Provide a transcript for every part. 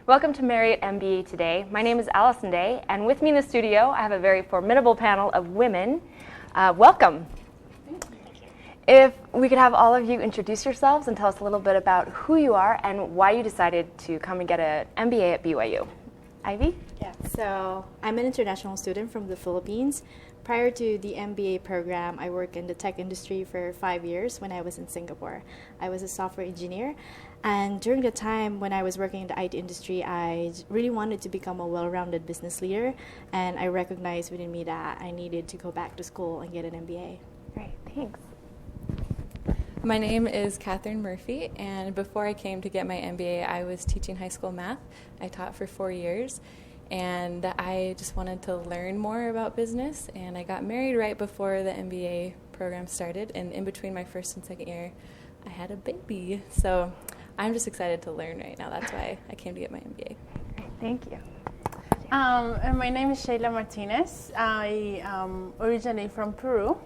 Welcome to Marriott MBA Today. My name is Allison Day, and with me in the studio, I have a very formidable panel of women. Welcome. If we could have all of you introduce yourselves and tell us a little bit about who you are and why you decided to come and get an MBA at BYU. Ivy? Yeah, so I'm an international student from the Philippines. Prior to the MBA program, I worked in the tech industry for 5 years when I was in Singapore. I was a software engineer, and during the time when I was working in the IT industry, I really wanted to become a well-rounded business leader, and I recognized within me that I needed to go back to school and get an MBA. Great, thanks. My name is Catherine Murphy, and before I came to get my MBA, I was teaching high school math. I taught for 4 years, and I just wanted to learn more about business, and I got married right before the MBA program started, and in between my first and second year, I had a baby. So I'm just excited to learn right now. That's why I came to get my MBA. Great, thank you. And my name is Sheila Martinez. I am originally from Peru.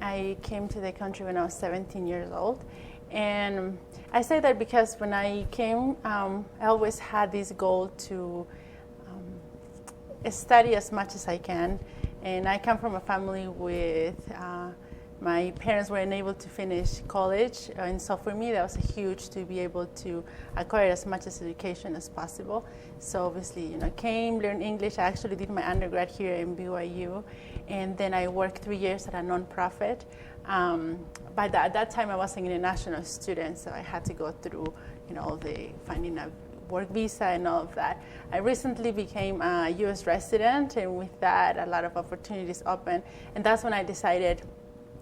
I came to the country when I was 17 years old. And I say that because when I came, I always had this goal to study as much as I can. And I come from a family with, my parents were unable to finish college. And so for me, that was huge to be able to acquire as much as education as possible. So obviously, came, learned English. I actually did my undergrad here in BYU. And then I worked 3 years at a nonprofit. But at that time, I was an international student, so I had to go through, all the finding a work visa and all of that. I recently became a U.S. resident, and with that, a lot of opportunities opened. And that's when I decided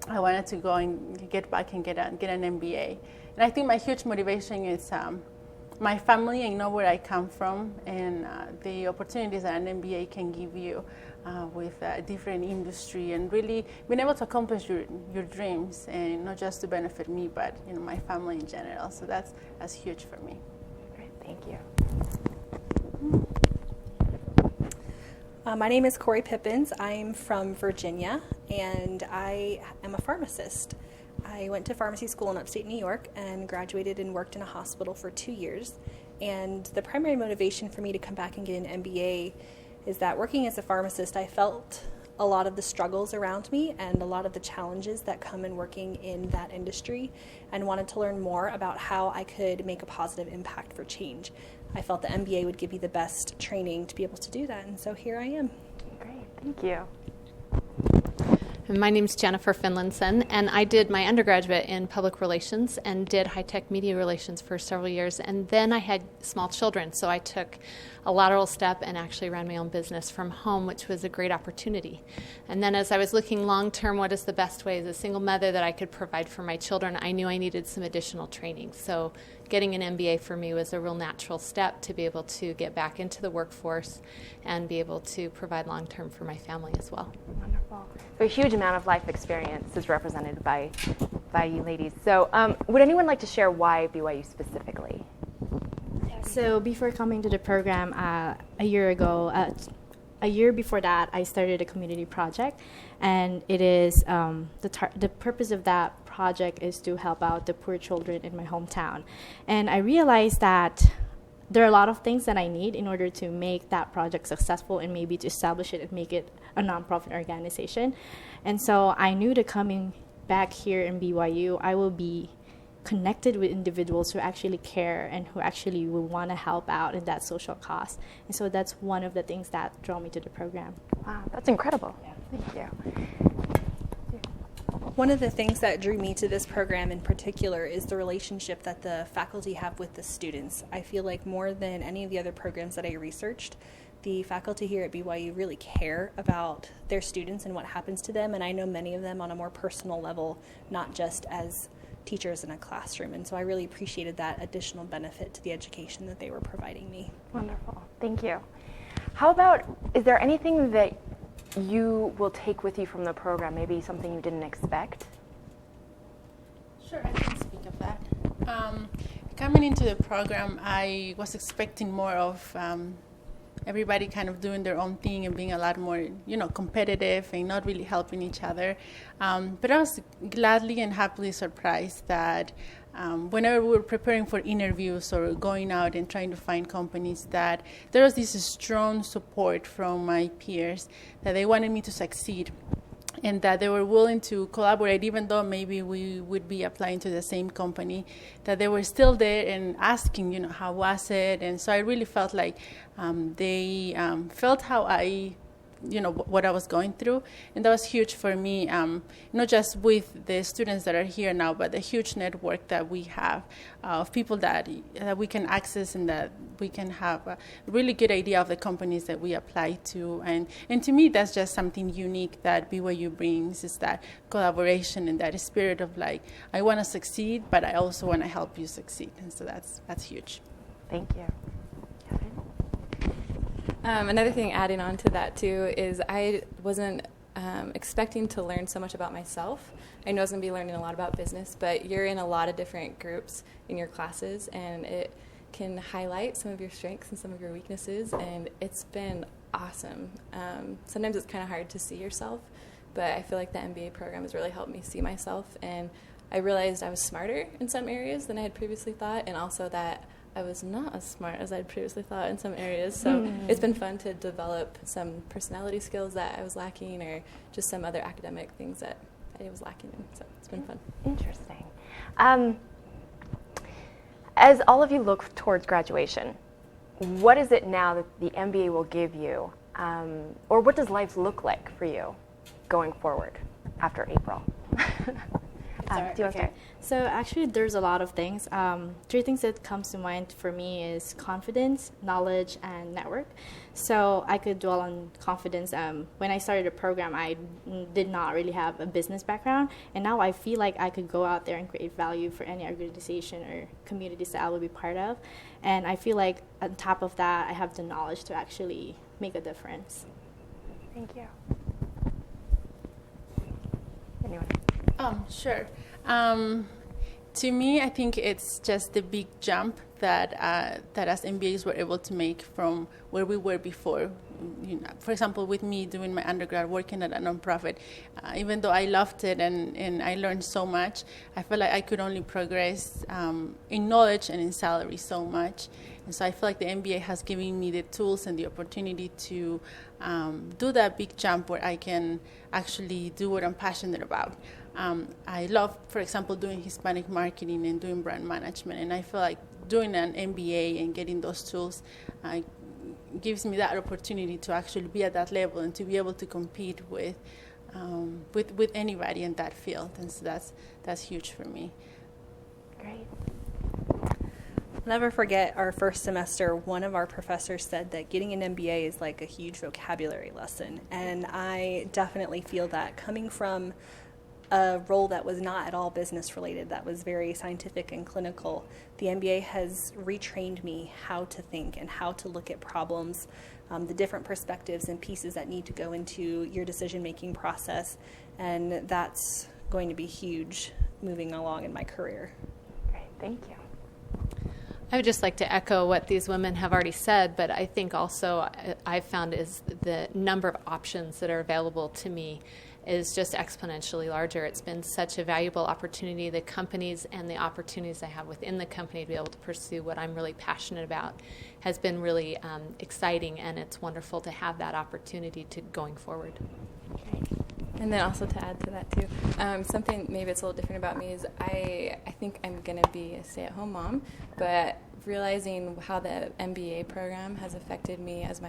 I wanted to go and get back and get an MBA. And I think my huge motivation is my family and know where I come from, and the opportunities that an MBA can give you with a different industry, and really being able to accomplish your dreams, and not just to benefit me, but my family in general. So that's huge for me. Great, thank you. My name is Corey Pippins. I'm from Virginia, and I am a pharmacist. I went to pharmacy school in upstate New York and graduated and worked in a hospital for 2 years. And the primary motivation for me to come back and get an MBA is that working as a pharmacist, I felt a lot of the struggles around me and a lot of the challenges that come in working in that industry, and wanted to learn more about how I could make a positive impact for change. I felt the MBA would give me the best training to be able to do that, and so here I am. Great, thank you. My name's Jennifer Finlinson, and I did my undergraduate in public relations and did high-tech media relations for several years, and then I had small children, so I took a lateral step and actually ran my own business from home, which was a great opportunity. And then as I was looking long-term, what is the best way as a single mother that I could provide for my children, I knew I needed some additional training. So getting an MBA for me was a real natural step to be able to get back into the workforce and be able to provide long-term for my family as well. Wonderful. So a huge amount of life experience is represented by you ladies. So would anyone like to share why BYU specifically? So before coming to the program a year ago, a year before that, I started a community project, and it is the purpose of that project is to help out the poor children in my hometown. And I realized that there are a lot of things that I need in order to make that project successful, and maybe to establish it and make it a nonprofit organization. And so I knew that coming back here in BYU, I will be connected with individuals who actually care and who actually will want to help out in that social cause. And so that's one of the things that draw me to the program. Wow, that's incredible. Yeah. Thank you. One of the things that drew me to this program in particular is the relationship that the faculty have with the students. I feel like more than any of the other programs that I researched, the faculty here at BYU really care about their students and what happens to them, and I know many of them on a more personal level, not just as teachers in a classroom, and so I really appreciated that additional benefit to the education that they were providing me. Wonderful. Thank you. How about, is there anything that you will take with you from the program, maybe something you didn't expect? Sure, I can speak of that. Coming into the program, I was expecting more of everybody kind of doing their own thing and being a lot more, competitive and not really helping each other. But I was gladly and happily surprised that whenever we were preparing for interviews or going out and trying to find companies, that there was this strong support from my peers that they wanted me to succeed, and that they were willing to collaborate, even though maybe we would be applying to the same company, that they were still there and asking, how was it? And so I really felt like they felt how I, what I was going through. And that was huge for me, not just with the students that are here now, but the huge network that we have of people that we can access, and that we can have a really good idea of the companies that we apply to. And to me, that's just something unique that BYU brings, is that collaboration and that spirit of like, I want to succeed, but I also want to help you succeed. And so that's huge. Thank you. Another thing adding on to that too is I wasn't expecting to learn so much about myself. I know I was going to be learning a lot about business, but you're in a lot of different groups in your classes, and it can highlight some of your strengths and some of your weaknesses, and it's been awesome. Sometimes it's kind of hard to see yourself, but I feel like the MBA program has really helped me see myself, and I realized I was smarter in some areas than I had previously thought, and also that I was not as smart as I'd previously thought in some areas. So it's been fun to develop some personality skills that I was lacking, or just some other academic things that I was lacking in. So it's been fun. Interesting. As all of you look towards graduation, what is it now that the MBA will give you? Or what does life look like for you going forward after April? Do you want to start? So actually, there's a lot of things. 3 things that comes to mind for me is confidence, knowledge, and network. So I could dwell on confidence. When I started the program, I did not really have a business background, and now I feel like I could go out there and create value for any organization or communities that I will be part of. And I feel like on top of that, I have the knowledge to actually make a difference. Thank you. Anyone? Sure. To me, I think it's just the big jump that as MBAs we're able to make from where we were before. For example, with me doing my undergrad, working at a nonprofit, even though I loved it and I learned so much, I felt like I could only progress in knowledge and in salary so much. And so I feel like the MBA has given me the tools and the opportunity to do that big jump where I can actually do what I'm passionate about. I love, for example, doing Hispanic marketing and doing brand management, and I feel like doing an MBA and getting those tools gives me that opportunity to actually be at that level and to be able to compete with anybody in that field, and so that's huge for me. Great. I'll never forget our first semester, one of our professors said that getting an MBA is like a huge vocabulary lesson, and I definitely feel that coming from a role that was not at all business related, that was very scientific and clinical. The MBA has retrained me how to think and how to look at problems, the different perspectives and pieces that need to go into your decision-making process, and that's going to be huge moving along in my career. Great, thank you. I would just like to echo what these women have already said, but I think also I've found is the number of options that are available to me is just exponentially larger. It's been such a valuable opportunity. The companies and the opportunities I have within the company to be able to pursue what I'm really passionate about has been really exciting, and it's wonderful to have that opportunity to going forward. And then also to add to that too, something maybe it's a little different about me is I think I'm going to be a stay-at-home mom, but realizing how the MBA program has affected me as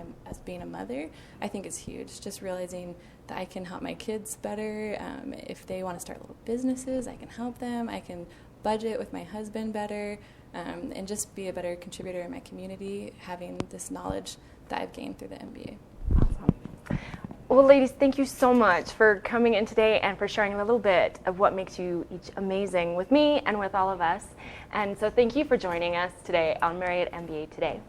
being a mother, I think is huge. Just realizing that I can help my kids better. If they want to start little businesses, I can help them. I can budget with my husband better, and just be a better contributor in my community, having this knowledge that I've gained through the MBA. Awesome. Well, ladies, thank you so much for coming in today and for sharing a little bit of what makes you each amazing with me and with all of us. And so thank you for joining us today on Marriott MBA Today.